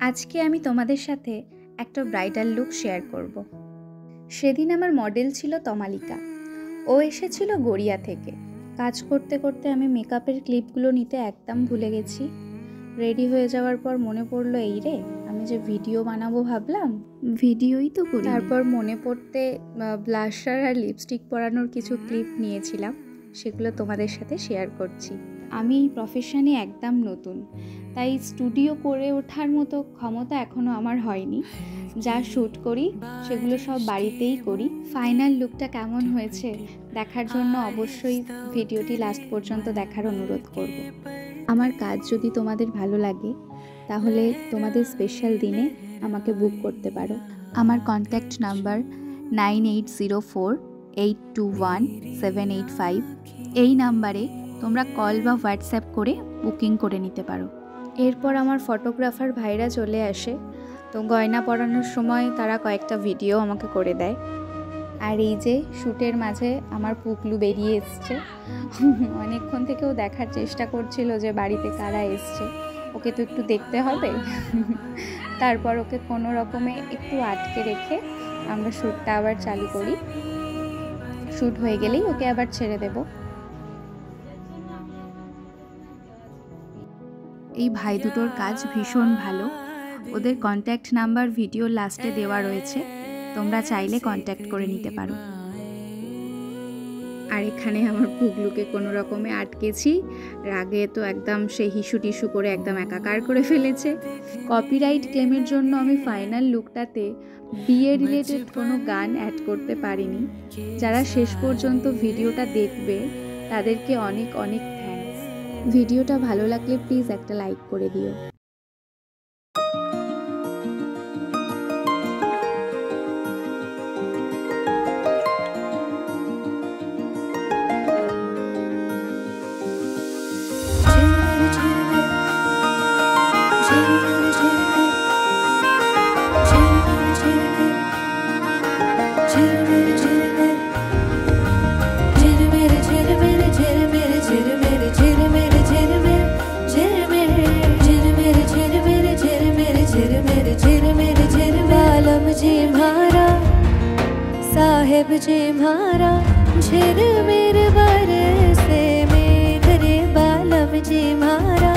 আজকে আমি তোমাদের সাথে একটা ব্রাইডাল লুক শেয়ার করব। সেদিন আমার মডেল ছিল তমালিকা। ও এসেছিল গড়িয়া থেকে। কাজ করতে করতে আমি মেকআপের ক্লিপগুলো নিতে একদম ভুলে গেছি। রেডি হয়ে যাওয়ার পর মনে পড়লো, এই রে, আমি যে ভিডিও বানাবো ভাবলাম, ভিডিওই তো করি। তারপর মনে পড়তে ব্লাশার আর লিপস্টিক পরানোর কিছু ক্লিপ নিয়েছিলাম, সেগুলো তোমাদের সাথে শেয়ার করছি। আমি এই প্রফেশনে একদম নতুন, তাই স্টুডিও করে ওঠার মতো ক্ষমতা এখনও আমার হয়নি। যা শ্যুট করি সেগুলো সব বাড়িতেই করি। ফাইনাল লুকটা কেমন হয়েছে দেখার জন্য অবশ্যই ভিডিওটি লাস্ট পর্যন্ত দেখার অনুরোধ করব। আমার কাজ যদি তোমাদের ভালো লাগে তাহলে তোমাদের স্পেশাল দিনে আমাকে বুক করতে পারো। আমার কন্ট্যাক্ট নাম্বার 9804821785। এই নাম্বারে তোমরা কল বা হোয়াটসঅ্যাপ করে বুকিং করে নিতে পারো। এরপর আমার ফটোগ্রাফার ভাইরা চলে আসে, তো গয়না পরানোর সময় তারা কয়েকটা ভিডিও আমাকে করে দেয়। আর এই যে শ্যুটের মাঝে আমার পুকলু বেরিয়ে এসছে। অনেকক্ষণ থেকেও দেখার চেষ্টা করছিল যে বাড়িতে কারা এসছে, ওকে তো একটু দেখতে হবে। তারপর ওকে কোনো রকমে একটু আটকে রেখে আমরা শ্যুটটা আবার চালু করি। শ্যুট হয়ে গেলেই ওকে আবার ছেড়ে দেব। এই ভাই দুটোর কাজ ভীষণ ভালো। ওদের কন্ট্যাক্ট নাম্বার ভিডিওর লাস্টে দেওয়া রয়েছে, তোমরা চাইলে কন্ট্যাক্ট করে নিতে পারো। আর এখানে আমার পুগলুকে কোনো রকমে আটকেছি। রাগে তো একদম সে হিসু টিসু করে একদম একাকার করে ফেলেছে। কপিরাইট ক্লেমের জন্য আমি ফাইনাল লুকটাতে বিয়ে রিলেটেড কোনো গান অ্যাড করতে পারিনি। যারা শেষ পর্যন্ত ভিডিওটা দেখবে তাদেরকে অনেক অনেক থ্যাঙ্কস। ভিডিওটা ভালো লাগলে প্লিজ একটা লাইক করে দিও। साहेब जी म्हारा झिर मेरे बरसे में घरे बालम जी म्हारा